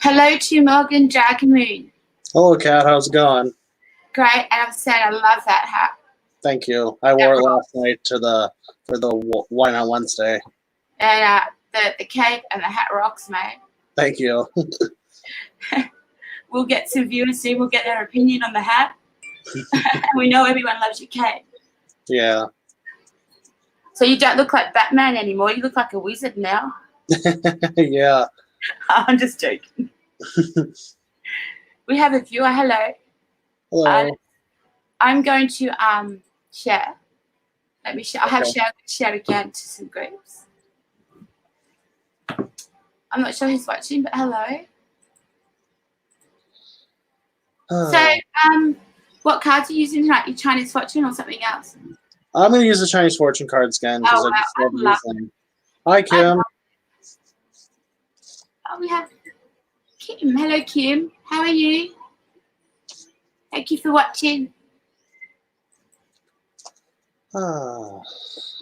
Hello to MorganDragonMoon. Hello, Kat. How's it going? Great, and I'm saying I love that hat. Thank you. I wore it last night for the Why Not Wednesday. And the cape and the hat rocks, mate. Thank you. We'll get some viewers soon. We'll get their opinion on the hat. We know everyone loves your cape. Yeah. So you don't look like Batman anymore. You look like a wizard now. Yeah. I'm just joking. We have a viewer. Hello. Hello. I'm going to share. Let me share. I have shared again to some groups. I'm not sure who's watching, but hello. So, what cards are you using tonight? Your Chinese fortune or something else? I'm going to use the Chinese fortune cards again because I just love using them. Hi, Kim. Oh, we have Kim. Hello, Kim. How are you? Thank you for watching.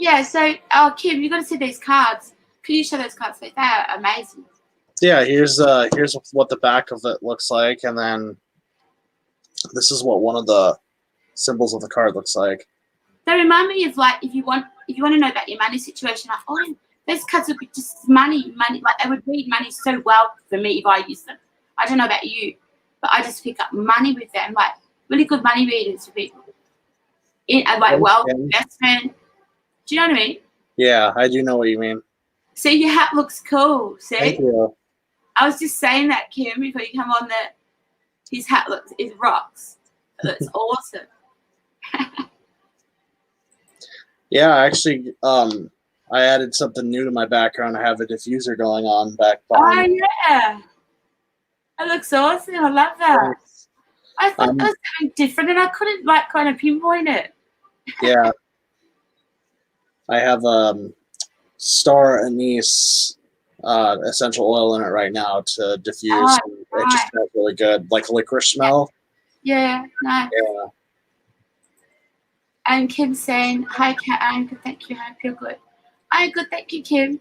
Yeah, so, Kim, you've got to see these cards. Can you show those cards? They are amazing. Yeah, here's what the back of it looks like, and then this is what one of the symbols of the card looks like. They remind me of, like, if you want to know about your money situation, like, oh, those cards would be just money. Like, they would read money so well for me if I use them. I don't know about you, but I just pick up money with them, like really good money readers for people. Like wealth, investment. Do you know what I mean? Yeah, I do know what you mean. See, your hat looks cool. See? Thank you. I was just saying that, Kim, before you come on, that his hat rocks. It looks awesome. Yeah, actually, I added something new to my background. I have a diffuser going on back behind. Oh, yeah. That looks awesome. I love that. I thought that was something different, and I couldn't, like, kind of pinpoint it. Yeah. I have star anise essential oil in it right now to diffuse. Oh, it just smells really good, like licorice smell. Yeah, nice. Yeah. And Kim saying, hi, Kat, I'm good, thank you. I hope you're good. I'm good, thank you, Kim.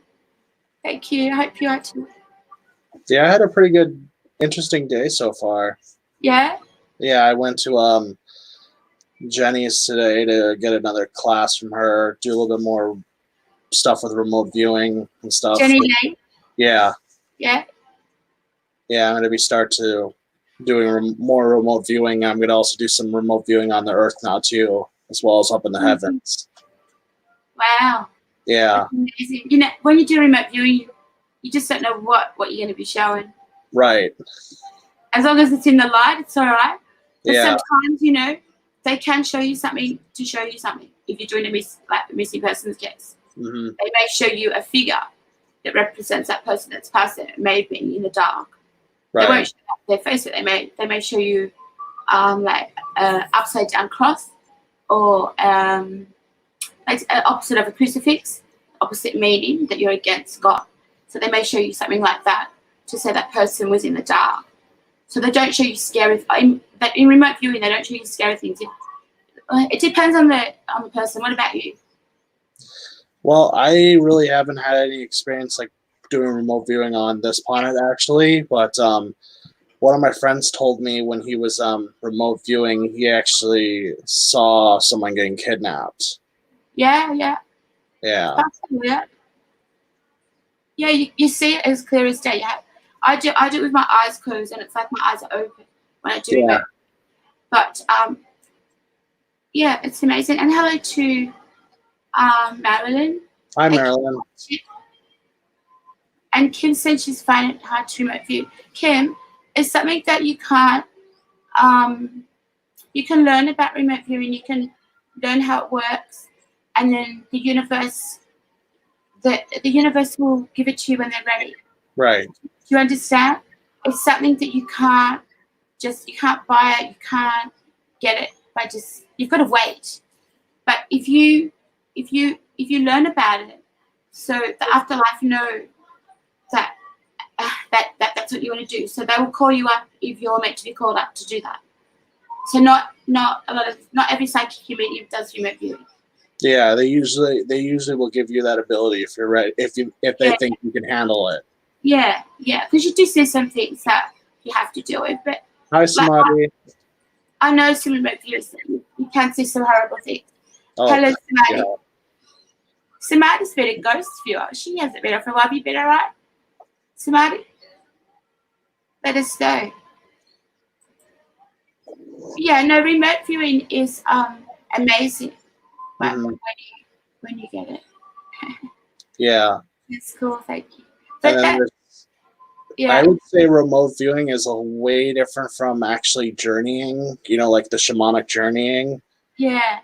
Thank you. I hope you are too. Yeah, I had a pretty good, interesting day so far. Yeah? Yeah, I went to Jenny's today to get another class from her, do a little bit more stuff with remote viewing and stuff. Jenny Lane? Yeah. Yeah? Yeah, I'm going to start doing more remote viewing. I'm going to also do some remote viewing on the Earth now, too, as well as up in the heavens. Wow. Yeah. That's amazing. You know, when you do remote viewing, you just don't know what you're going to be showing. Right. As long as it's in the light, it's all right. But yeah. Sometimes, you know, they can show you something to show you something. If you're doing a missing person's case, they may show you a figure that represents that person that's passed. It may have been in the dark. Right. They won't show their face, but they may show you like an upside down cross or like opposite of a crucifix, opposite meaning that you're against God. So they may show you something like that to say that person was in the dark. So they don't show you scary. In remote viewing, they don't show you scary things. It depends on the person. What about you? Well, I really haven't had any experience like doing remote viewing on this planet actually, but one of my friends told me when he was remote viewing, he actually saw someone getting kidnapped. Yeah. Yeah. Yeah, you see it as clear as day. Yeah. I do it with my eyes closed, and it's like my eyes are open when I do it. But yeah, it's amazing. And hello to Marilyn. Hi, Marilyn. And Kim said she's finding it hard to remote view. Kim, it's something that you can't. You can learn about remote viewing. You can learn how it works, and then the universe will give it to you when they're ready. Right. Do you understand? It's something that you can't buy it, you can't get it by just, you've got to wait. But if you learn about it, so the afterlife know that that's what you want to do. So they will call you up if you're meant to be called up to do that. So not every psychic medium does remote viewing. Yeah, they usually will give you that ability if you're ready, if they think you can handle it. Yeah, yeah, because you do see some things that you have to deal with. But Hi, Samadhi. I know some remote viewers that you can see some horrible things. Oh, Hello, Samadhi. yeah. Samadhi's been a ghost viewer. She hasn't been on for a while. Have you been all right, Samadhi? Let us know. Yeah, no, remote viewing is amazing. But when you get it. Yeah. That's cool, thank you. And But then yeah. I would say remote viewing is a way different from actually journeying, you know, like the shamanic journeying. Yeah.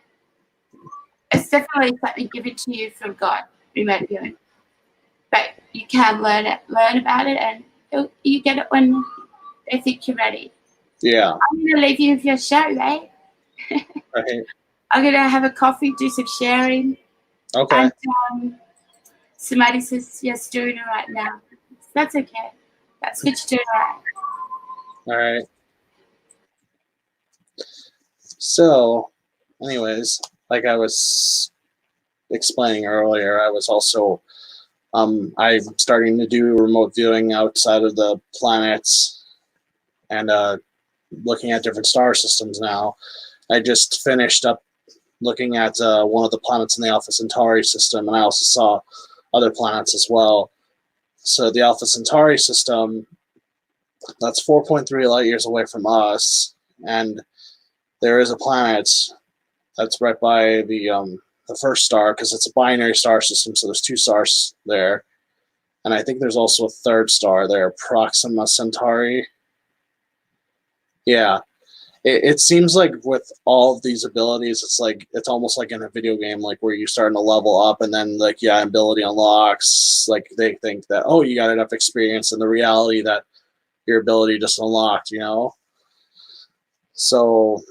It's definitely something given to you from God, remote viewing. But you can learn about it, and you get it when they think you're ready. Yeah. I'm going to leave you with your show, eh? Right. I'm going to have a coffee, do some sharing. Okay. And somebody says, yes, doing it right now. That's okay. That's what you're doing right. All right. So, anyways, like I was explaining earlier, I was also I'm starting to do remote viewing outside of the planets and looking at different star systems now. I just finished up looking at one of the planets in the Alpha Centauri system, and I also saw other planets as well. So the Alpha Centauri system, that's 4.3 light years away from us, and there is a planet that's right by the first star, because it's a binary star system, so there's two stars there. And I think there's also a third star there, Proxima Centauri. Yeah. It seems like with all of these abilities, it's almost like in a video game, like where you're starting to level up, and then like ability unlocks. Like they think that, oh, you got enough experience, and the reality that your ability just unlocked, you know. So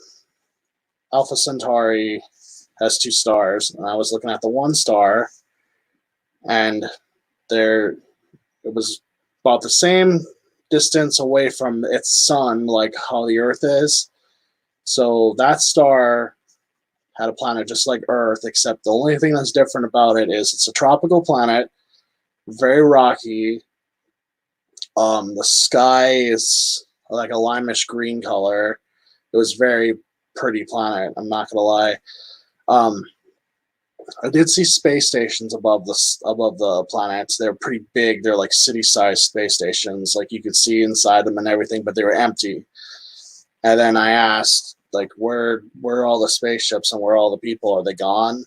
Alpha Centauri has two stars, and I was looking at the one star, and it was about the same distance away from its sun, like how the Earth is. So that star had a planet just like Earth, except the only thing that's different about it is it's a tropical planet, very rocky. The sky is like a limeish green color. It was very pretty planet, I'm not gonna lie. I did see space stations above the planets. They're pretty big. They're like city-sized space stations. Like you could see inside them and everything, but they were empty. And then I asked, like, where are all the spaceships and where are all the people? Are they gone?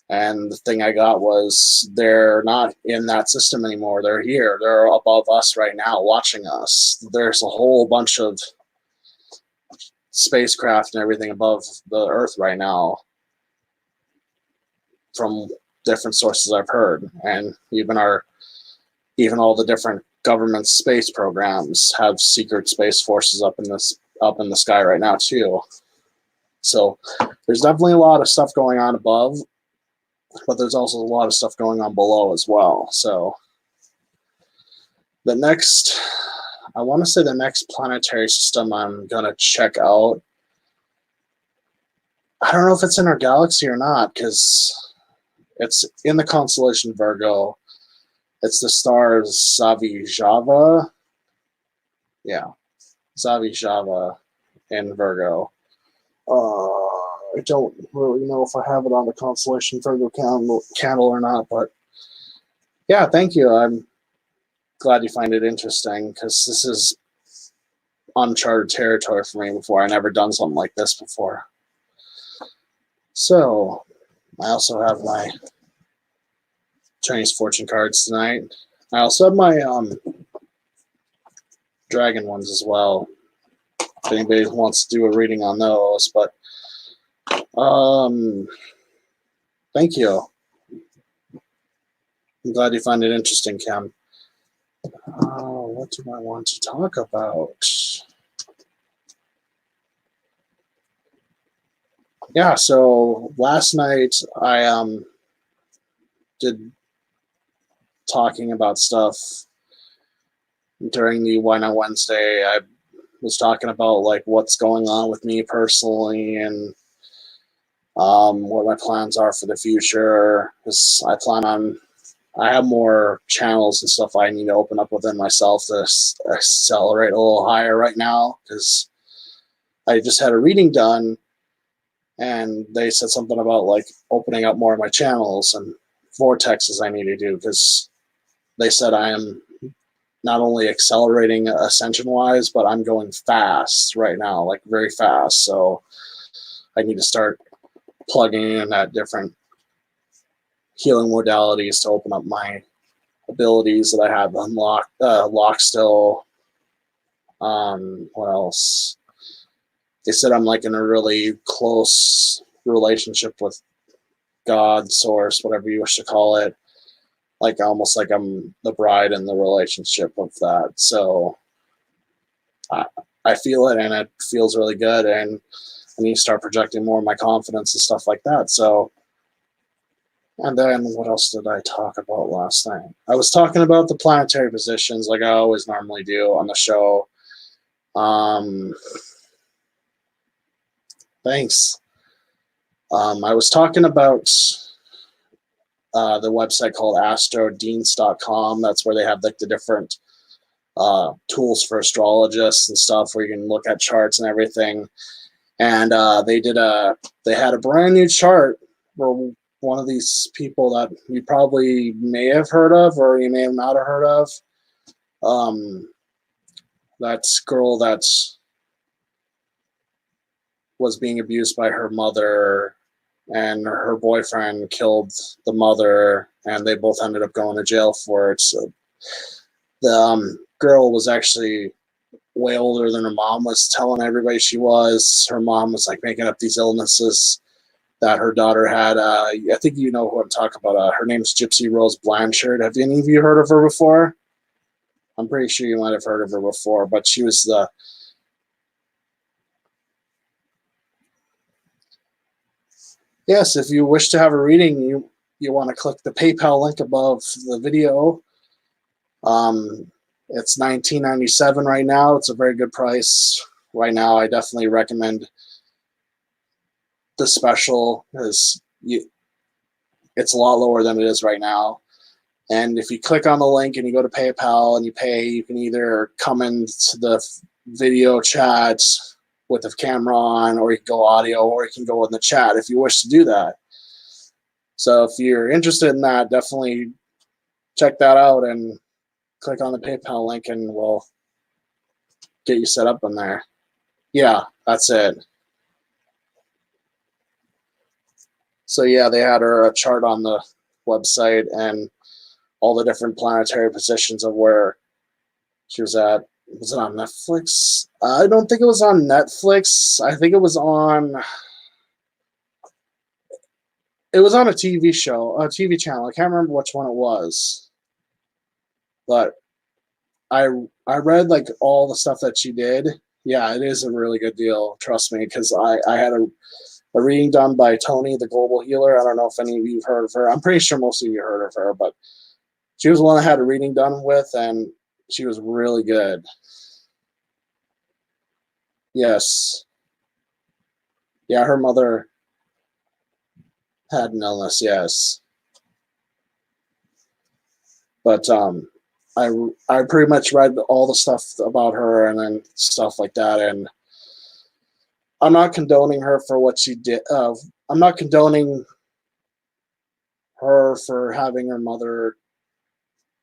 And the thing I got was they're not in that system anymore. They're here. They're above us right now, watching us. There's a whole bunch of spacecraft and everything above the Earth right now, from different sources I've heard, and even all the different government space programs have secret space forces up in the sky right now too. So there's definitely a lot of stuff going on above, but there's also a lot of stuff going on below as well. So I want to say the next planetary system I'm gonna check out, I don't know if it's in our galaxy or not, because it's in the constellation Virgo. It's the star Zavijava. Yeah, Zavijava in Virgo. I don't really know if I have it on the constellation Virgo candle or not, but yeah, thank you. I'm glad you find it interesting, because this is uncharted territory for me before. I never done something like this before. So I also have my Chinese fortune cards tonight. I also have my dragon ones as well, if anybody wants to do a reading on those. But thank you. I'm glad you find it interesting, Kim. What do I want to talk about? Yeah, so last night I did talking about stuff during the Why Not Wednesday. I was talking about like what's going on with me personally, and what my plans are for the future, because I plan on I have more channels and stuff I need to open up within myself to accelerate a little higher right now, because I just had a reading done and they said something about like opening up more of my channels and vortexes I need to do, because they said I am not only accelerating ascension wise, but I'm going fast right now, like very fast. So I need to start plugging in at different healing modalities to open up my abilities that I have unlocked. Lock still. What else? They said I'm like in a really close relationship with God, source, whatever you wish to call it. Like almost like I'm the bride in the relationship of that. So I feel it, and it feels really good, and I need to start projecting more of my confidence and stuff like that. So, and then what else did I talk about last night? I was talking about the planetary positions like I always normally do on the show. Thanks. I was talking about the website called astrodeans.com. That's where they have like the different tools for astrologists and stuff where you can look at charts and everything. And they had a brand new chart where one of these people that you probably may have heard of or you may have not have heard of. That girl that was being abused by her mother, and her boyfriend killed the mother, and they both ended up going to jail for it. So the girl was actually way older than her mom was telling everybody she was. Her mom was like making up these illnesses that her daughter had. I think you know who I'm talking about. Her name's Gypsy Rose Blanchard. Have any of you heard of her before? I'm pretty sure you might have heard of her before, but she was the Yes, if you wish to have a reading, you want to click the PayPal link above the video. It's $19.97 right now. It's a very good price right now. I definitely recommend the special because it's a lot lower than it is right now. And if you click on the link and you go to PayPal and you pay, you can either come into the video chat with the camera on, or you can go audio, or you can go in the chat if you wish to do that. So if you're interested in that, definitely check that out and click on the PayPal link and we'll get you set up in there. Yeah, that's it. So yeah, they had a chart on the website and all the different planetary positions of where she was at. Was it on Netflix? I don't think it was on Netflix. I think it was on a TV show, a TV channel. I can't remember which one it was. But I read like all the stuff that she did. Yeah, it is a really good deal. Trust me, because I had a reading done by Tony, the Global Healer. I don't know if any of you have heard of her. I'm pretty sure most of you heard of her, but she was the one I had a reading done with, and she was really good. Yes. Yeah, her mother had an illness, yes. But I pretty much read all the stuff about her and then stuff like that, and I'm not condoning her for what she did. I'm not condoning her for having her mother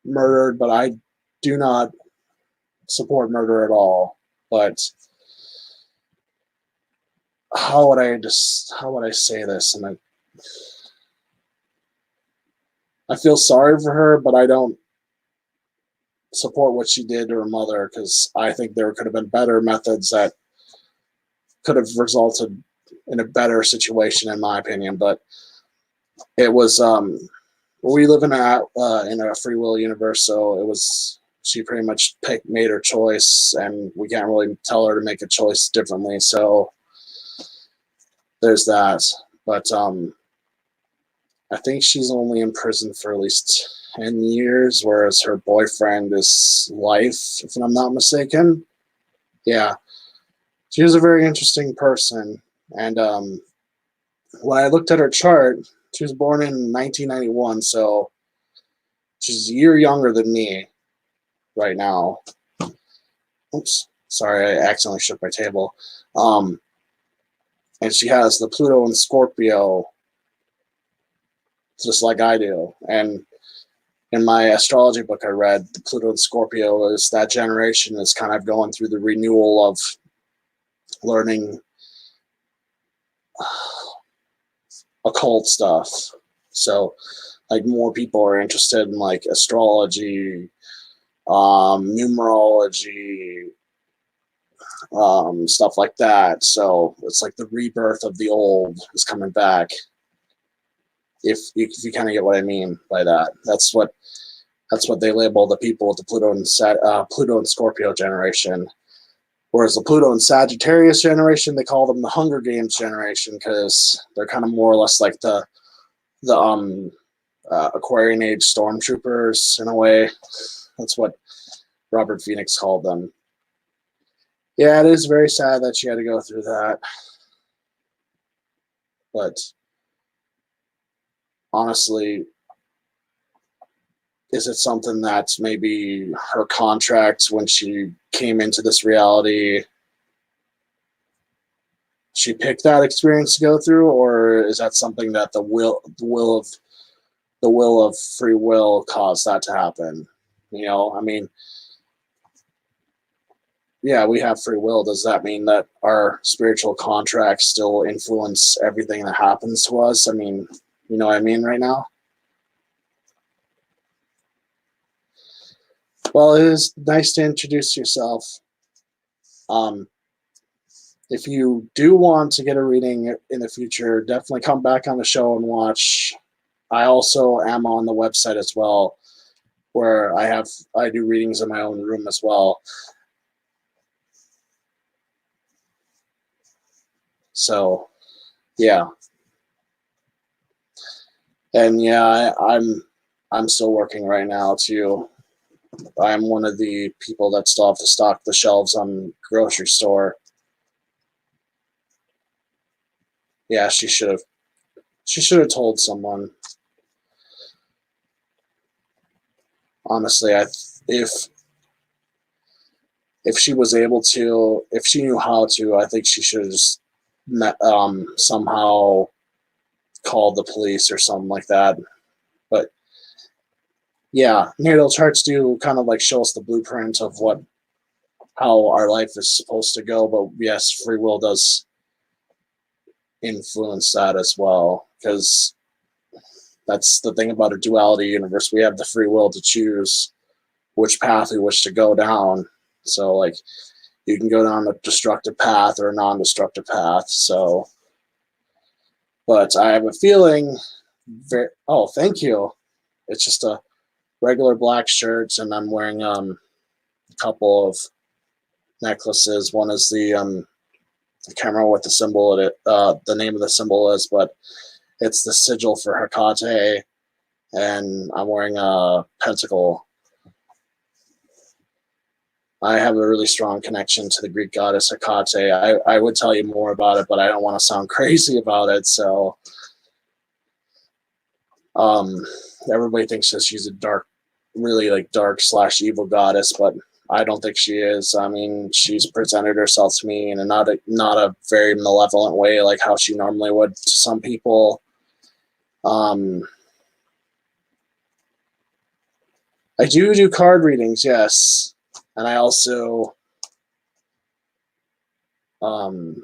murdered, but I do not support murder at all. But how would I say this? And I feel sorry for her, but I don't support what she did to her mother, because I think there could have been better methods that could have resulted in a better situation, in my opinion. But it was we live in a free will universe, so it was, she pretty much made her choice, and we can't really tell her to make a choice differently. So there's that. But I think she's only in prison for at least 10 years, whereas her boyfriend is life, if I'm not mistaken. Yeah. She was a very interesting person. And when I looked at her chart, she was born in 1991, so She's a year younger than me right now. Oops, sorry, I accidentally shook my table. And she has the Pluto and Scorpio, just like I do. And in my astrology book I read, the Pluto and Scorpio is that generation is kind of going through the renewal of learning occult stuff. So, like, more people are interested in like astrology, numerology, stuff like that. So it's like the rebirth of the old is coming back. If you kind of get what I mean by that, that's what they label the people with the Pluto and Scorpio generation. Whereas the Pluto and Sagittarius generation, they call them the Hunger Games generation because they're kind of more or less like the Aquarian Age stormtroopers in a way. That's what Robert Phoenix called them. Yeah, it is very sad that she had to go through that. But honestly, is it something that's maybe her contract when she came into this reality, she picked that experience to go through, or is that something that the will of free will caused that to happen? You know, I mean, yeah, we have free will. Does that mean that our spiritual contracts still influence everything that happens to us? I mean, you know what I mean right now? Well, it is nice to introduce yourself. If you do want to get a reading in the future, definitely come back on the show and watch. I also am on the website as well, where I do readings in my own room as well. So, yeah. And yeah, I'm still working right now too. I'm one of the people that still have to stock the shelves on the grocery store. Yeah, she should have told someone. Honestly, if she was able to, if she knew how to, I think she should have just somehow called the police or something like that. But yeah, natal charts do kind of like show us the blueprint of how our life is supposed to go. But yes, free will does influence that as well, because that's the thing about a duality universe. We have the free will to choose which path we wish to go down. So, like, you can go down a destructive path or a non-destructive path. So, but I have a feeling. Oh, thank you. It's just a regular black shirt, and I'm wearing a couple of necklaces. One is the I can't remember what the symbol the name of the symbol is, but it's the sigil for Hecate, and I'm wearing a pentacle. I have a really strong connection to the Greek goddess Hecate. I would tell you more about it, but I don't want to sound crazy about it. So, everybody thinks that she's a really like dark / evil goddess, but I don't think she is. I mean, she's presented herself to me in not a very malevolent way, like how she normally would to some people. I do card readings, yes. And I also want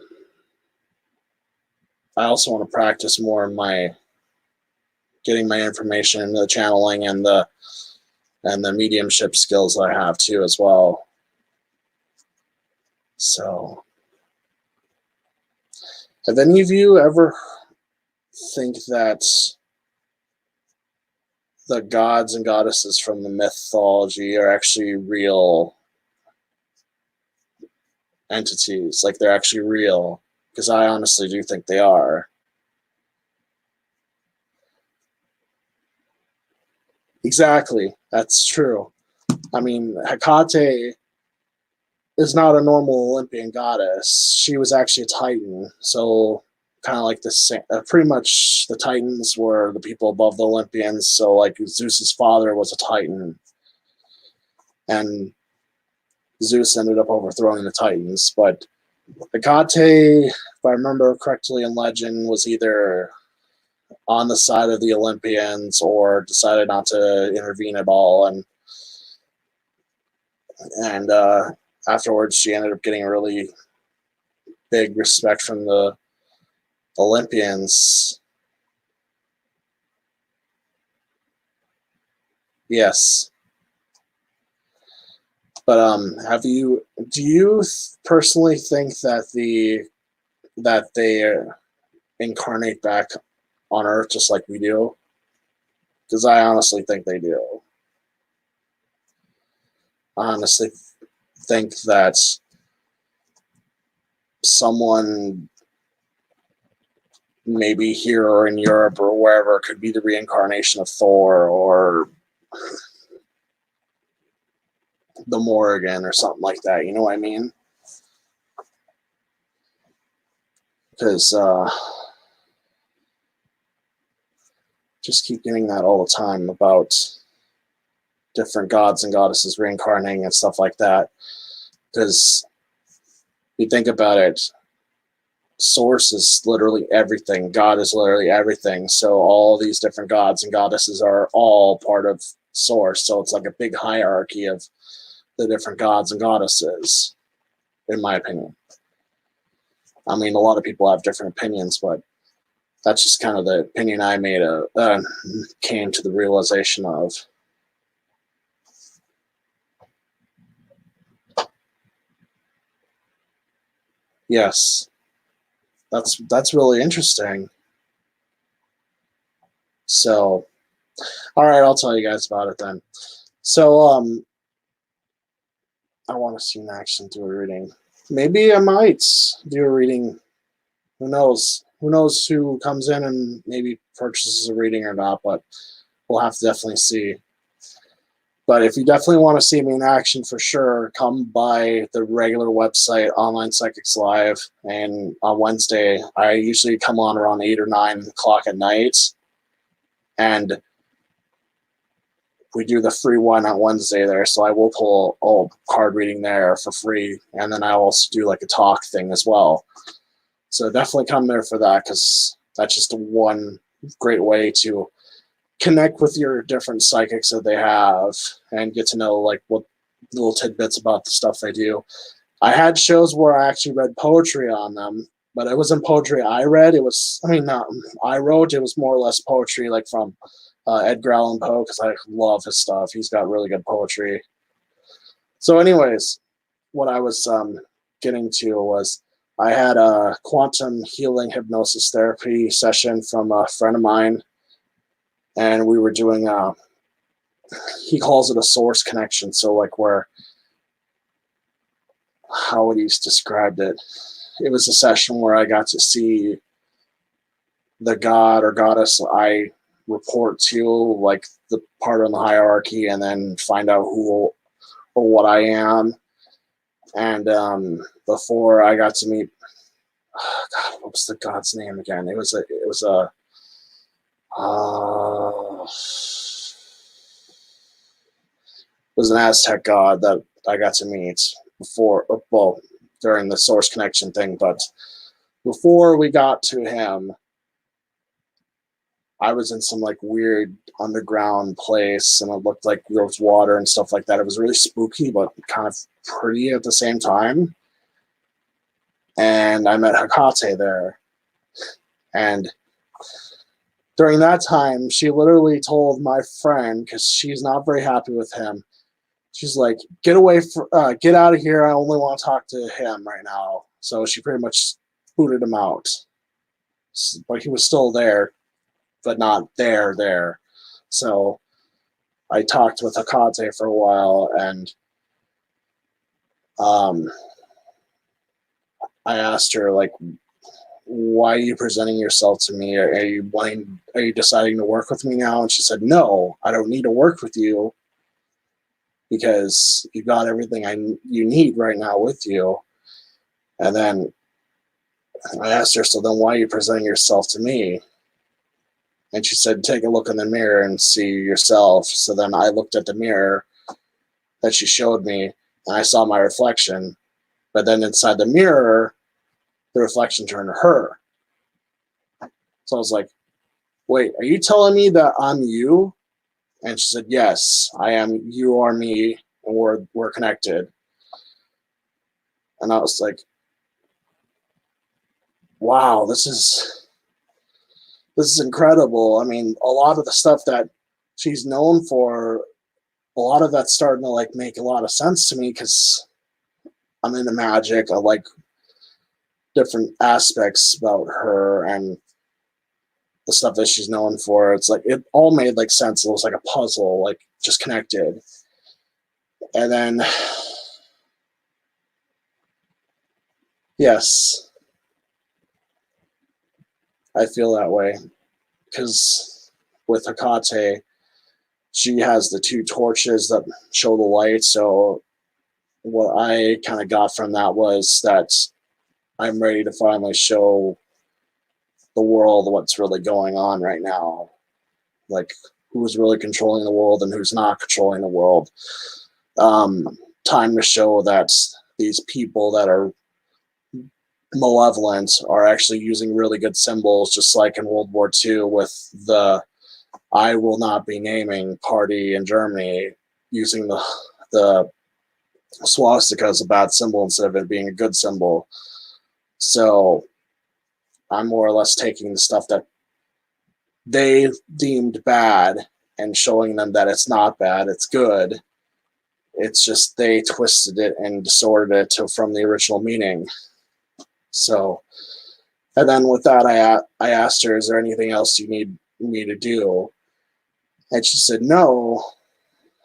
to practice more in getting my information, the channeling, and the mediumship skills I have too as well. So, have any of you ever think that the gods and goddesses from the mythology are actually real entities? Like, they're actually real? Because I honestly do think they are. Exactly, that's true. I mean, Hecate is not a normal Olympian goddess. She was actually a Titan. So kind of like the same. Pretty much, the Titans were the people above the Olympians. So, like, Zeus's father was a Titan, and Zeus ended up overthrowing the Titans. But Hecate, if I remember correctly in legend, was either on the side of the Olympians or decided not to intervene at all, and afterwards she ended up getting a really big respect from the Olympians. Yes. But do you personally think that they incarnate back on Earth just like we do? Because I honestly think they do. I honestly think that someone maybe here or in Europe or wherever could be the reincarnation of Thor or the Morgan or something like that. You know what I mean? Because just keep getting that all the time about different gods and goddesses reincarnating and stuff like that. Because you think about it, Source is literally everything. God is literally everything. So all these different gods and goddesses are all part of Source. So it's like a big hierarchy of the different gods and goddesses, in my opinion. I mean, a lot of people have different opinions, but that's just kind of the opinion I came to the realization of. Yes, that's really interesting. So, all right, I'll tell you guys about it then. So, I want to see an action do a reading. Maybe I might do a reading. Who knows? Who knows who comes in and maybe purchases a reading or not, but we'll have to definitely see. But if you definitely want to see me in action for sure, come by the regular website, Online Psychics Live. And on Wednesday, I usually come on around 8 or 9 o'clock at night. And we do the free one on Wednesday there. So I will pull a card reading there for free. And then I also do like a talk thing as well. So definitely come there for that, because that's just one great way to connect with your different psychics that they have and get to know like what little tidbits about the stuff they do. I had shows where I actually read poetry on them, but it wasn't poetry I read. It was, not I wrote. It was more or less poetry like from Edgar Allan Poe, because I love his stuff. He's got really good poetry. So anyways, what I was getting to was I had a quantum healing hypnosis therapy session from a friend of mine, and we were doing he calls it a source connection. So like where, how would he described it? It was a session where I got to see the god or goddess I report to, like the part on the hierarchy, and then find out who or what I am. And before I got to meet, God, what was the god's name again? It was an Aztec god that I got to meet before, well, during the source connection thing. But before we got to him, I was in some like weird underground place, and it looked like there was water and stuff like that. It was really spooky, but kind of pretty at the same time. And I met Hecate there. And during that time, she literally told my friend, because she's not very happy with him, she's like, get out of here. I only want to talk to him right now. So she pretty much booted him out. But he was still there, but not there. So I talked with Hecate for a while, and I asked her, like, why are you presenting yourself to me? Are you deciding to work with me now? And she said, no, I don't need to work with you, because you got everything you need right now with you. And then I asked her, so then why are you presenting yourself to me? And she said, take a look in the mirror and see yourself. So then I looked at the mirror that she showed me, and I saw my reflection. But then inside the mirror, the reflection turned to her. So I was like, wait, are you telling me that I'm you? And she said, yes, I am. You are me, and we're connected. And I was like, wow, this is incredible. I mean, a lot of the stuff that she's known for, a lot of that's starting to like make a lot of sense to me because I'm into magic. I like different aspects about her and the stuff that she's known for. It's like it all made like sense. It was like a puzzle, like just connected. And then yes, I feel that way because with Hecate, she has the two torches that show the light. So what I kind of got from that was that I'm ready to finally show the world what's really going on right now, like who's really controlling the world and who's not controlling the world. Time to show that these people that are malevolent are actually using really good symbols, just like in World War II with the I will not be naming party in Germany, using the swastika as a bad symbol instead of it being a good symbol. So I'm more or less taking the stuff that they deemed bad and showing them that it's not bad, it's good. It's just they twisted it and distorted it from the original meaning. So, and then with that, I asked her, is there anything else you need me to do? And she said, no,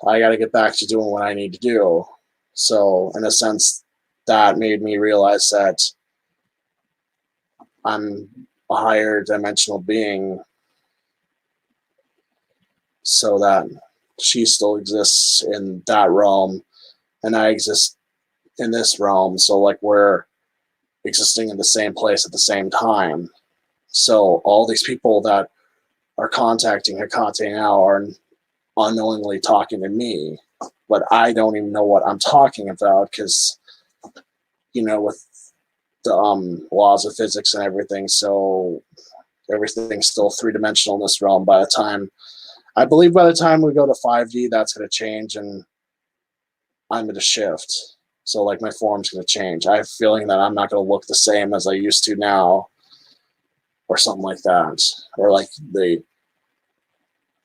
I got to get back to doing what I need to do. So in a sense, that made me realize that I'm a higher dimensional being, so that she still exists in that realm and I exist in this realm. So like we're existing in the same place at the same time. So all these people that are contacting Hecate now are unknowingly talking to me, but I don't even know what I'm talking about because, you know, with the laws of physics and everything, so everything's still three-dimensional in this realm. I believe by the time we go to 5D, that's going to change and I'm going to shift. So like my form's going to change. I have a feeling that I'm not going to look the same as I used to now or something like that. Or like the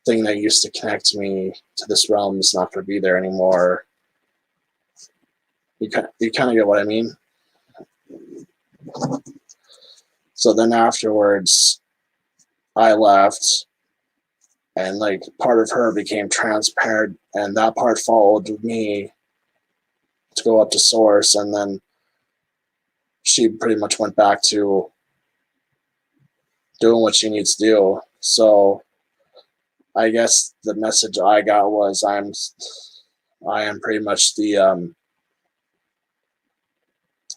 thing that used to connect me to this realm is not going to be there anymore. You kind of get what I mean? So then afterwards, I left, and like part of her became transparent, and that part followed me to go up to source, and then she pretty much went back to doing what she needs to do. So I guess the message I got was I am pretty much the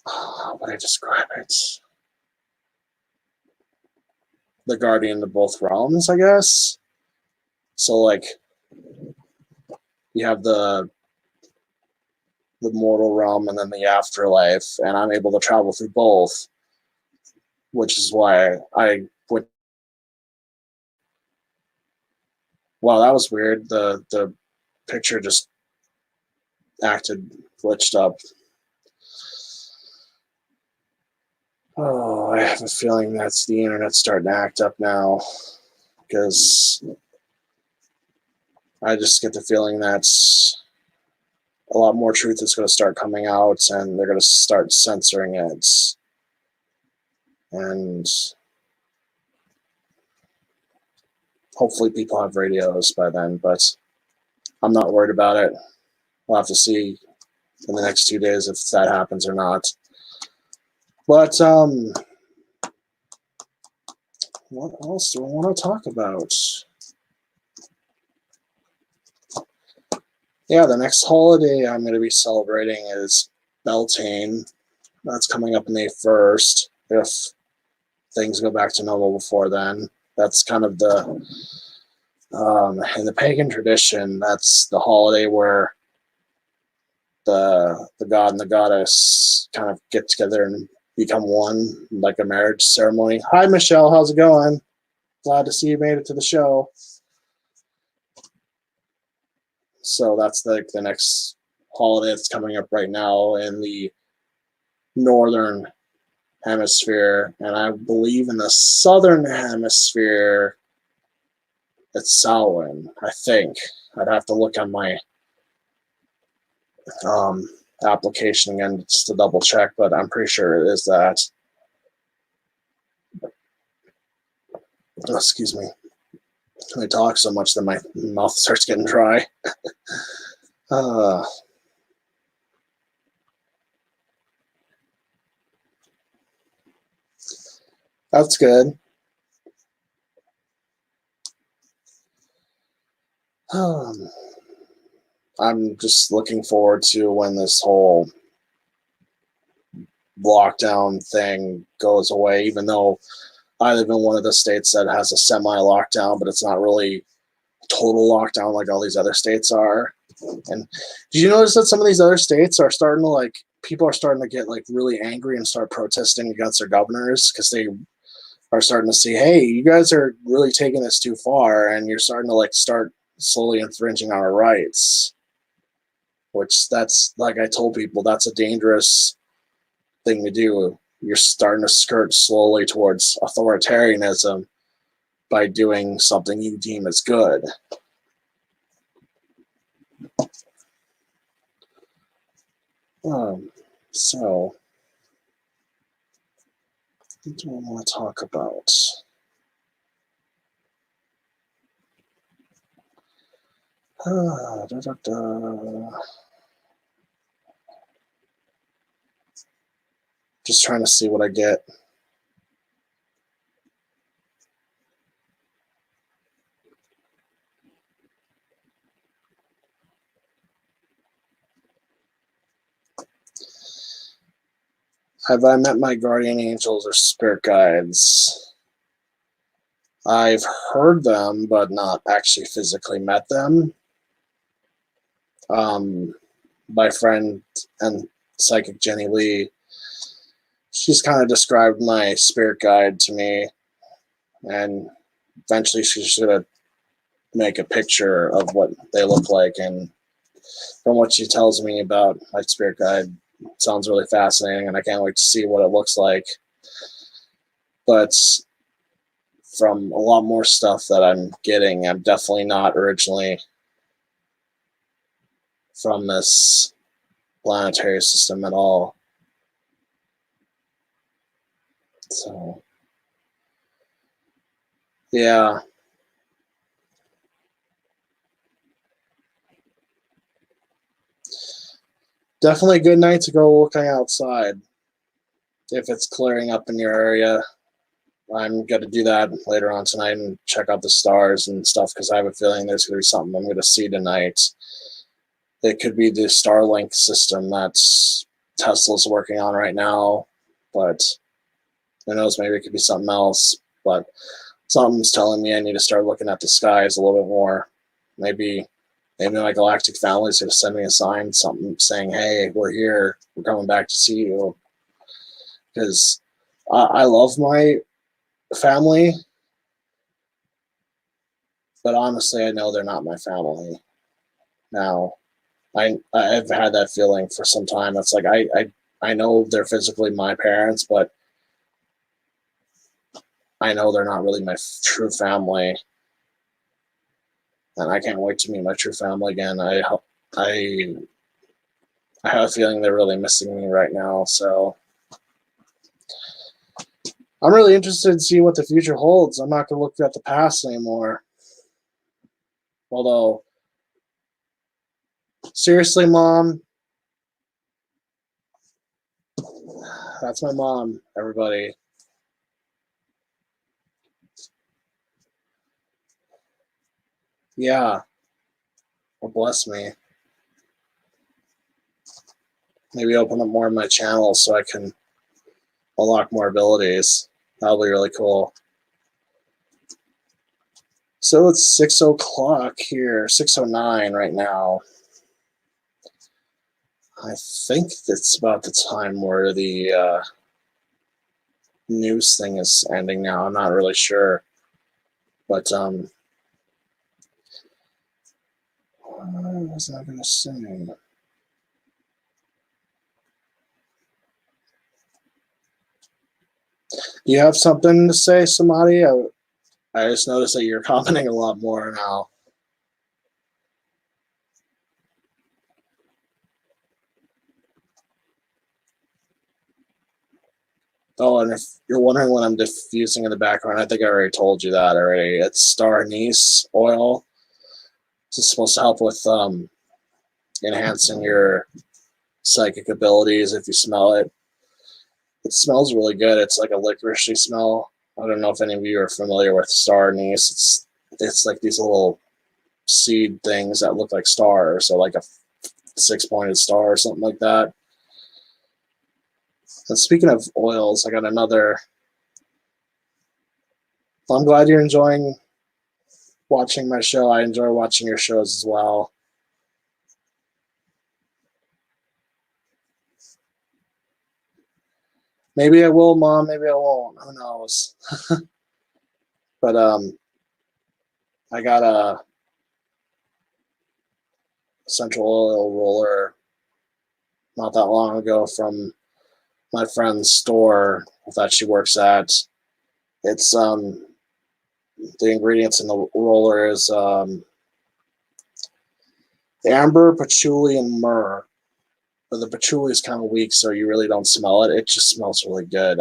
how would I describe it? The guardian of both realms, I guess. So like you have the mortal realm and then the afterlife, and I'm able to travel through both, which is why I would. Wow, that was weird. The picture just glitched up. Oh, I have a feeling that's the internet starting to act up now, because I just get the feeling that a lot more truth is going to start coming out, and they're going to start censoring it. And hopefully people have radios by then, but I'm not worried about it. We'll have to see in the next 2 days if that happens or not. But what else do I want to talk about? Yeah, the next holiday I'm going to be celebrating is Beltane. That's coming up May 1st. If things go back to normal before then. That's kind of the in the pagan tradition, that's the holiday where the god and the goddess kind of get together and become one, like a marriage ceremony. Hi, Michelle. How's it going? Glad to see you made it to the show. So that's like the next holiday that's coming up right now in the northern hemisphere, and I believe in the southern hemisphere it's Samhain. I think I'd have to look on my application again just to double check, but I'm pretty sure it is that. Oh, excuse me. I talk so much that my mouth starts getting dry. That's good. I'm just looking forward to when this whole lockdown thing goes away, even though I live in one of the states that has a semi-lockdown, but it's not really total lockdown like all these other states are. And did you notice that some of these other states are starting to, like, people are starting to get like really angry and start protesting against their governors because they are starting to see, hey, you guys are really taking this too far, and you're starting to like start slowly infringing our rights. Which, that's, like I told people, that's a dangerous thing to do. You're starting to skirt slowly towards authoritarianism by doing something you deem as good. So, what do I want to talk about? Just trying to see what I get. Have I met my guardian angels or spirit guides? I've heard them, but not actually physically met them. My friend and psychic Jenny Lee, she's kind of described my spirit guide to me, and eventually she's going to make a picture of what they look like. And from what she tells me about my spirit guide, it sounds really fascinating, and I can't wait to see what it looks like. But from a lot more stuff that I'm getting, I'm definitely not originally from this planetary system at all. So, yeah. Definitely a good night to go looking outside. If it's clearing up in your area, I'm going to do that later on tonight and check out the stars and stuff, because I have a feeling there's going to be something I'm going to see tonight. It could be the Starlink system that Tesla's working on right now, but who knows, maybe it could be something else. But something's telling me I need to start looking at the skies a little bit more. Maybe my galactic family's going to send me a sign, something saying, hey, we're here, we're coming back to see you. Because I love my family, but honestly, I know they're not my family. Now, I've had that feeling for some time. It's like I know they're physically my parents, but I know they're not really my true family. And I can't wait to meet my true family again. I have a feeling they're really missing me right now. So I'm really interested to see what the future holds. I'm not going to look at the past anymore. Although, seriously, Mom, that's my mom, everybody. Yeah. Well, bless me. Maybe open up more of my channels so I can unlock more abilities. That'll be really cool. So it's 6 o'clock here, 6:09 right now. I think that's about the time where the news thing is ending now. I'm not really sure. But, what was I going to say? Do you have something to say, Samadhi? I just noticed that you're commenting a lot more now. Oh, and if you're wondering what I'm diffusing in the background, I think I already told you that already. It's star anise oil. It's supposed to help with enhancing your psychic abilities if you smell it. It smells really good. It's like a licoricey smell. I don't know if any of you are familiar with star anise. It's like these little seed things that look like stars, so like a 6-pointed star or something like that. And speaking of oils, I got another. I'm glad you're enjoying watching my show. I enjoy watching your shows as well. Maybe I will, Mom. Maybe I won't. Who knows? But I got a essential oil roller not that long ago from my friend's store that she works at. It's the ingredients in the roller is amber, patchouli, and myrrh. But the patchouli is kind of weak, so you really don't smell it. It just smells really good.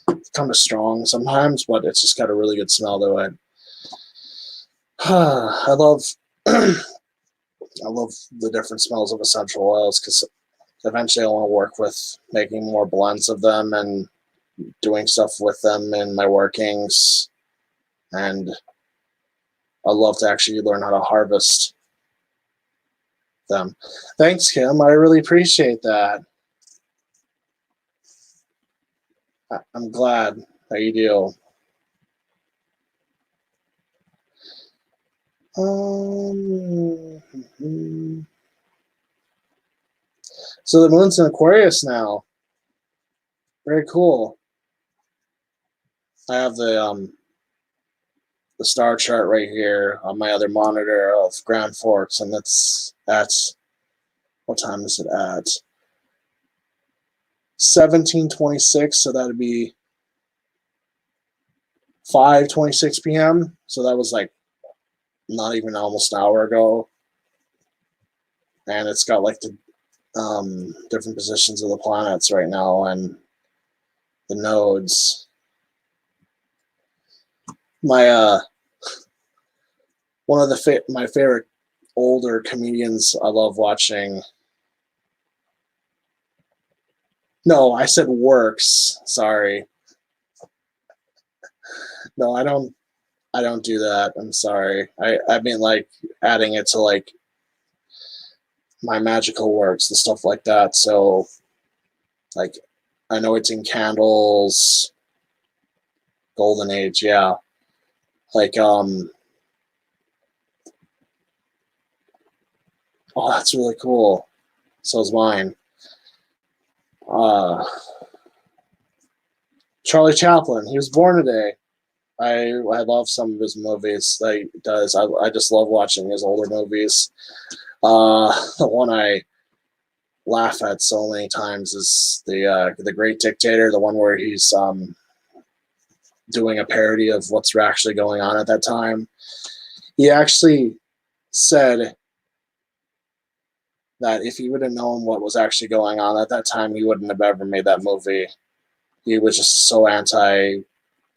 It's kind of strong sometimes, but it's just got a really good smell to it. I love the different smells of essential oils because eventually I want to work with making more blends of them and doing stuff with them in my workings. And I love to actually learn how to harvest them. Thanks, Kim. I really appreciate that. I'm glad that you do. So the moon's in Aquarius now. Very cool. I have the star chart right here on my other monitor of Grand Forks, and that's at, what time is it at? 17:26, so that'd be 5:26 p.m. So that was like not even almost an hour ago. And it's got like the different positions of the planets right now and the nodes. My one of my favorite older comedians I love watching. No, I said works. Sorry. No, I don't do that. I'm sorry. I mean like adding it to like my magical works and stuff like that. So like anointing candles, golden age, yeah. Like oh, that's really cool. So is mine. Charlie Chaplin, he was born today. I love some of his movies that he does. I just love watching his older movies. The one I laugh at so many times is the Great Dictator, the one where he's doing a parody of what's actually going on at that time. He actually said that if he would have known what was actually going on at that time, he wouldn't have ever made that movie. He was just so anti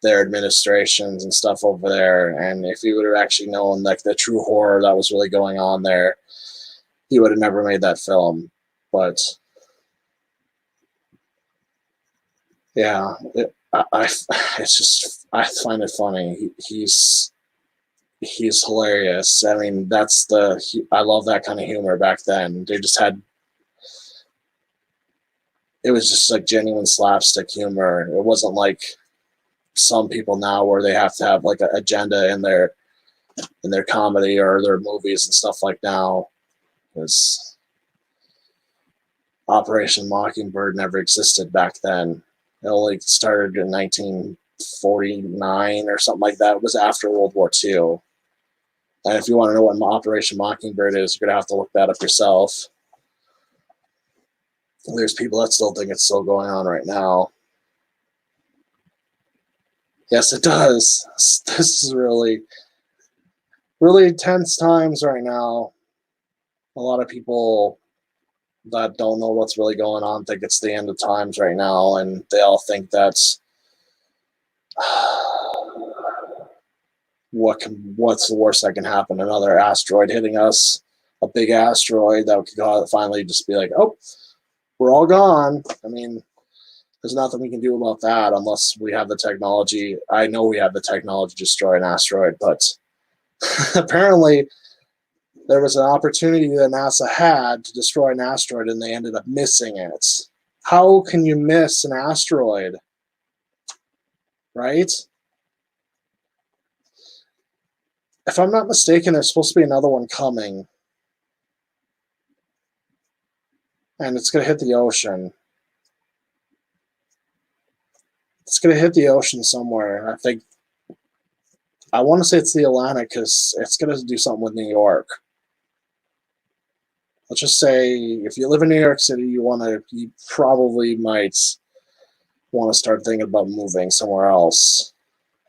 their administrations and stuff over there, and if he would have actually known like the true horror that was really going on there, he would have never made that film. But yeah, it's just I find it funny. He's hilarious. I mean, I love that kind of humor back then. They just had, it was just like genuine slapstick humor. It wasn't like some people now where they have to have like an agenda in their comedy or their movies and stuff like now. Because Operation Mockingbird never existed back then. It only started in 1949 or something like that. It was after World War II. And if you want to know what Operation Mockingbird is, you're going to have to look that up yourself. There's people that still think it's still going on right now. Yes, it does. This is really, really tense times right now. A lot of people that don't know what's really going on think it's the end of times right now, and they all think that's what's the worst that can happen? Another asteroid hitting us, a big asteroid that could finally just be like, oh, we're all gone. I mean, there's nothing we can do about that unless we have the technology. I know we have the technology to destroy an asteroid, but apparently there was an opportunity that NASA had to destroy an asteroid and they ended up missing it. How can you miss an asteroid? Right? If I'm not mistaken, there's supposed to be another one coming. And it's going to hit the ocean. It's going to hit the ocean somewhere. I want to say it's the Atlantic because it's going to do something with New York. Let's just say if you live in New York City, you probably might want to start thinking about moving somewhere else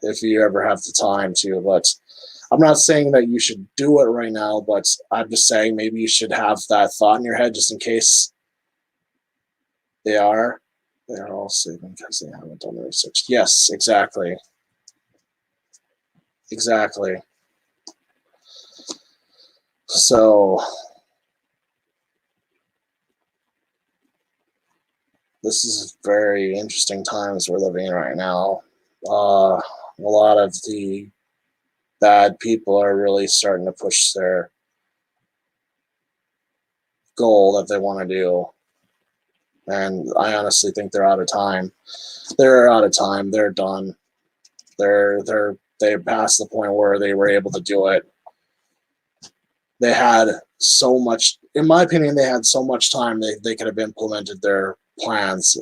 if you ever have the time to. But I'm not saying that you should do it right now, but I'm just saying maybe you should have that thought in your head just in case they are all saving because they haven't done the research. Yes, exactly. Exactly. So this is very interesting times we're living in right now. A lot of the bad people are really starting to push their goal that they want to do. And I honestly think they're out of time. They're out of time. They're done. They've passed the point where they were able to do it. They had so much, in my opinion, they had so much time they could have implemented their plans,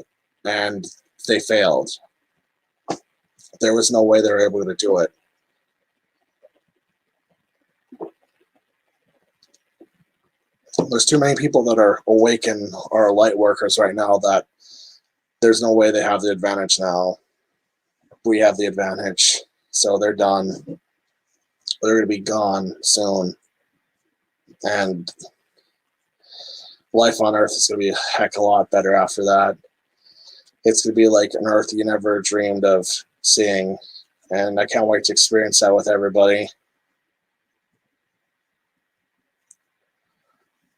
and they failed. There was no way they were able to do it. There's too many people that are awake and are light workers right now that there's no way they have the advantage now. We have the advantage. So they're done. They're going to be gone soon. And life on Earth is going to be a heck of a lot better after that. It's going to be like an Earth you never dreamed of seeing. And I can't wait to experience that with everybody.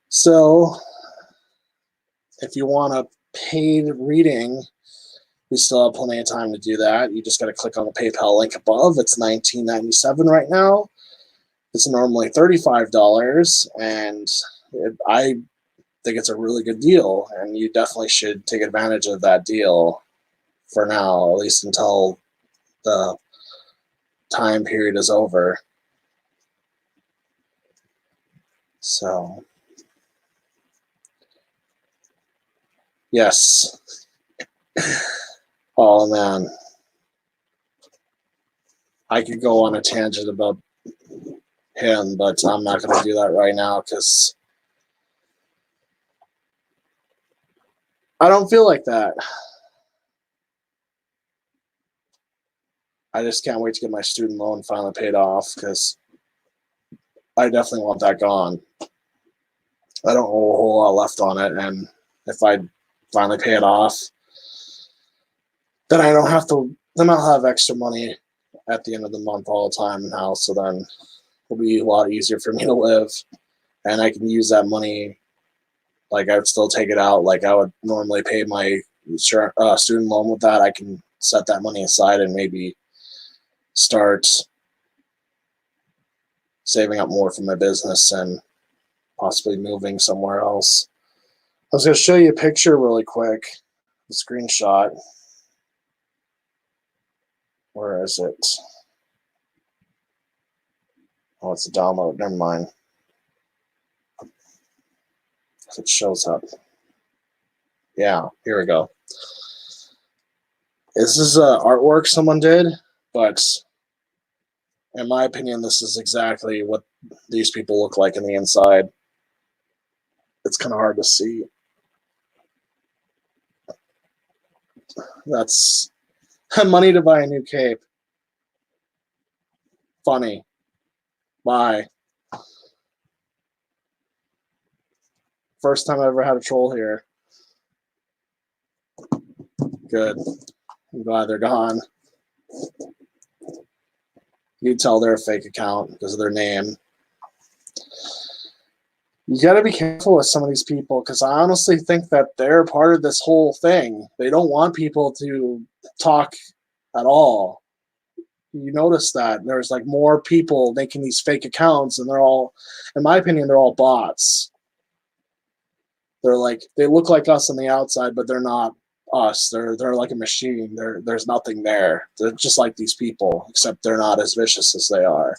So if you want a paid reading, we still have plenty of time to do that. You just got to click on the PayPal link above. It's $19.97 right now. It's normally $35, and I think it's a really good deal, and you definitely should take advantage of that deal for now, at least until the time period is over. So, yes. Oh, man. I could go on a tangent about him, but I'm not going to do that right now because I don't feel like that. I just can't wait to get my student loan finally paid off because I definitely want that gone. I don't owe a whole lot left on it, and if I finally pay it off, then I don't have to. Then I'll have extra money at the end of the month all the time now. So then it'll be a lot easier for me to live, and I can use that money. Like I would still take it out. Like I would normally pay my student loan with that. I can set that money aside and maybe start saving up more for my business and possibly moving somewhere else. I was going to show you a picture really quick, a screenshot. Where is it? Oh, it's a download. Never mind. It shows up. Yeah, here we go. This is artwork someone did, but in my opinion, this is exactly what these people look like in the inside. It's kind of hard to see. That's money to buy a new cape. Funny. Bye. First time I ever had a troll here. Good. I'm glad they're gone. You tell they're a fake account because of their name. You got to be careful with some of these people because I honestly think that they're part of this whole thing. They don't want people to talk at all. You notice that there's like more people making these fake accounts, and they're all, in my opinion, they're all bots. They're like, they look like us on the outside, but they're not us. They're like a machine. There's nothing there. They're just like these people, except they're not as vicious as they are.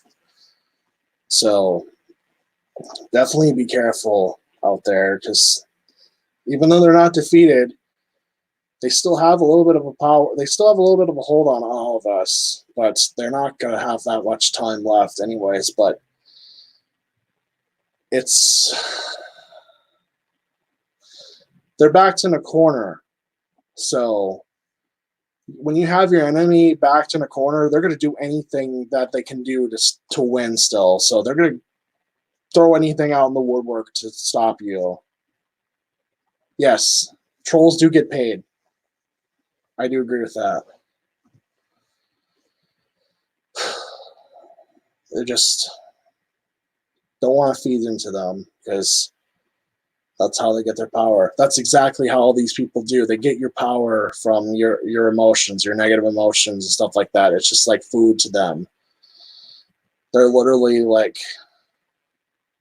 So definitely be careful out there, because even though they're not defeated, they still have a little bit of a power. They still have a little bit of a hold on all of us, but they're not going to have that much time left anyways. But they're backed in a corner. So when you have your enemy backed in a corner, they're going to do anything that they can do to win still. So they're going to throw anything out in the woodwork to stop you. Yes, trolls do get paid. I do agree with that. They just don't want to feed into them because that's how they get their power. That's exactly how all these people do. They get your power from your emotions, your negative emotions and stuff like that. It's just like food to them. They're literally like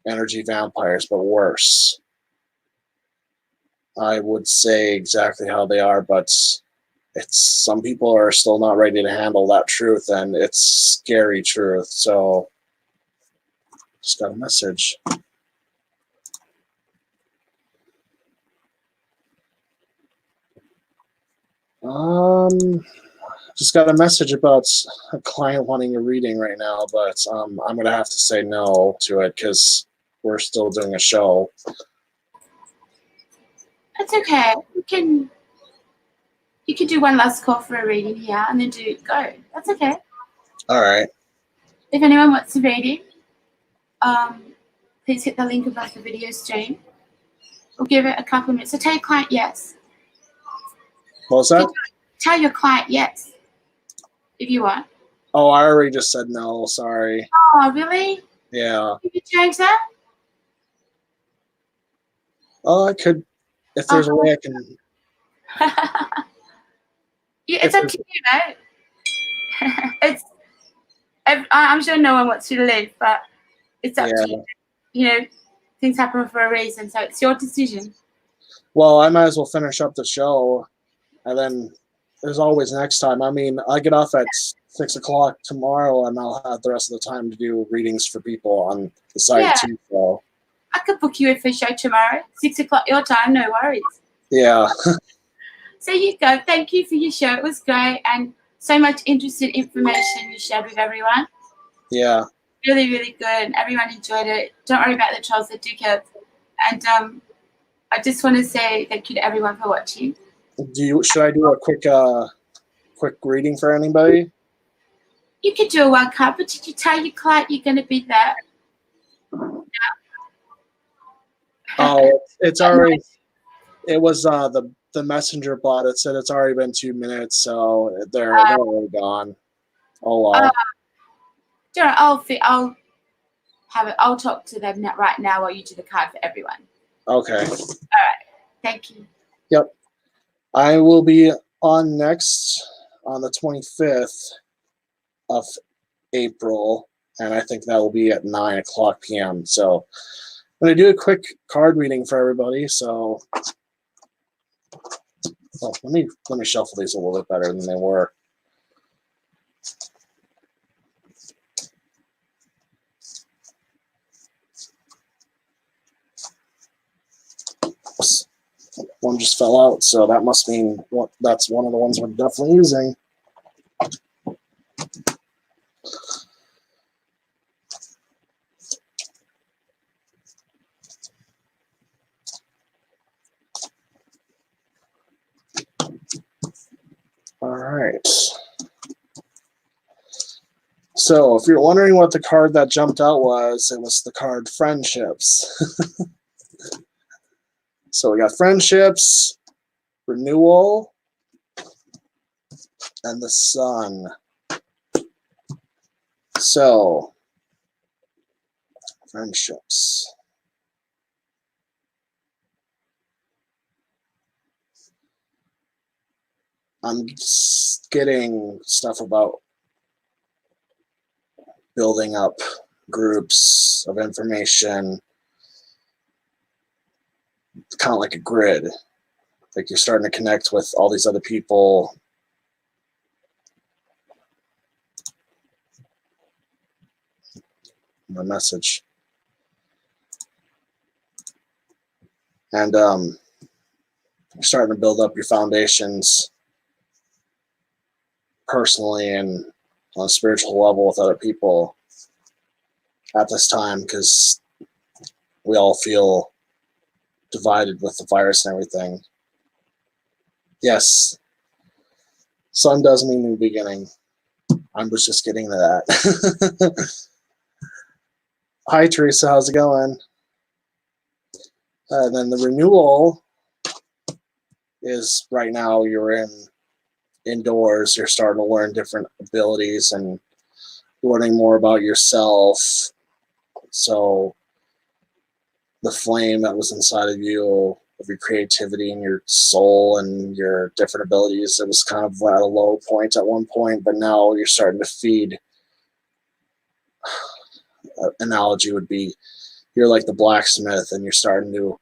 energy vampires, but worse. I would say exactly how they are, but some people are still not ready to handle that truth, and it's scary truth. So just got a message. Just got a message about a client wanting a reading right now, but I'm gonna have to say no to it because we're still doing a show. That's okay. You can do one last call for a reading here and then go. That's okay. All right. If anyone wants a reading, please hit the link above the video stream. We'll give it a couple of minutes. So tell your client yes. What was that? Tell your client yes, if you want. Oh, I already just said no. Sorry. Oh, really? Yeah. Can you change that? Oh, I could. If there's a way I can. Yeah, it's up to you, mate. I'm sure no one wants you to leave, but it's up to you. You know, things happen for a reason, so it's your decision. Well, I might as well finish up the show, and then there's always next time. I mean, I get off at 6 o'clock tomorrow, and I'll have the rest of the time to do readings for people on the site too. So I could book you in for a show tomorrow, 6 o'clock your time, no worries. Yeah. So you go. Thank you for your show. It was great, and so much interesting information you shared with everyone. Yeah. Really, really good, and everyone enjoyed it. Don't worry about the trolls that do kill. And I just want to say thank you to everyone for watching. Should I do a quick reading for anybody? You can do a one card, but did you tell your client you're going to be there? No. Oh, it's already. It was the messenger bot. It said it's already been 2 minutes, so they're already gone. Oh well. I'll have it. I'll talk to them right now while you do the card for everyone. Okay. All right. Thank you. Yep. I will be on next on the 25th of April, and I think that will be at 9 o'clock p.m. So I'm going to do a quick card reading for everybody. So let me shuffle these a little bit better than they were. One just fell out, so that must mean that's one of the ones we're definitely using. All right. So if you're wondering what the card that jumped out was, it was the card Friendships. So we got Friendships, Renewal, and the Sun. So, Friendships. I'm getting stuff about building up groups of information, kind of like a grid. Like you're starting to connect with all these other people. My message. And you're starting to build up your foundations personally and on a spiritual level with other people at this time, because we all feel divided with the virus and everything. Yes, Sun does mean new beginning. I was just getting to that. Hi, Teresa. How's it going? And then the renewal is right now you're indoors. You're starting to learn different abilities and learning more about yourself. So the flame that was inside of you, of your creativity and your soul and your different abilities, it was kind of at a low point at one point, but now you're starting to feed. Analogy would be you're like the blacksmith and you're starting to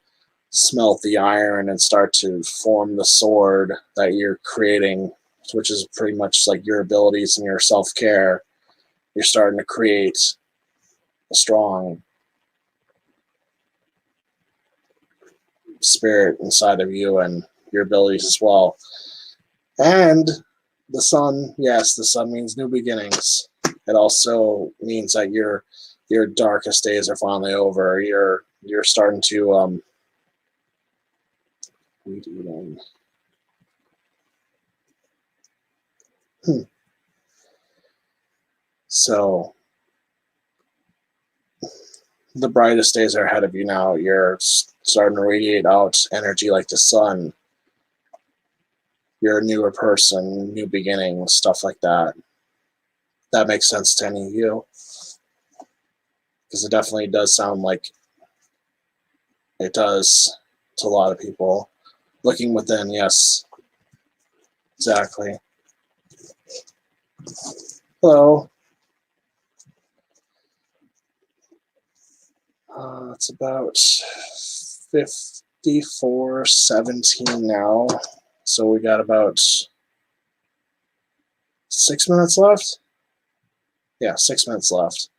smelt the iron and start to form the sword that you're creating, which is pretty much like your abilities and your self-care. You're starting to create a strong spirit inside of you and your abilities as well. And the Sun, yes, the Sun means new beginnings. It also means that your darkest days are finally over. You're starting to So the brightest days are ahead of you now. You're starting to radiate out energy like the sun. You're a newer person, new beginnings, stuff like that. That makes sense to any of you, because it definitely does sound like it does to a lot of people. Looking within, yes, exactly. Hello. It's about 54:17 now, so we got about 6 minutes left. Yeah, 6 minutes left.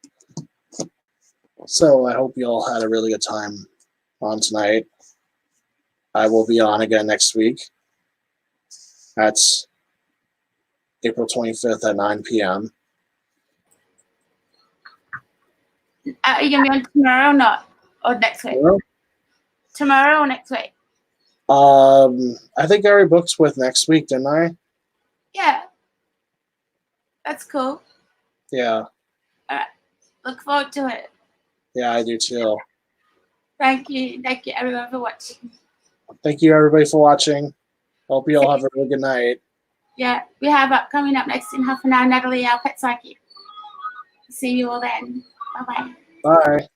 So I hope you all had a really good time on tonight. I will be on again next week. That's April 25th at 9 p.m. Are you going to be on tomorrow or not? Or next week? Tomorrow or next week? I think I already booked with next week, didn't I? Yeah. That's cool. Yeah. All right. Look forward to it. Yeah, I do too. Thank you. Thank you, everyone, for watching. Thank you, everybody, for watching. Hope you all have a really good night. Yeah, we have coming up next in half an hour, Natalie, our pet psychic. See you all then. Bye-bye. Bye.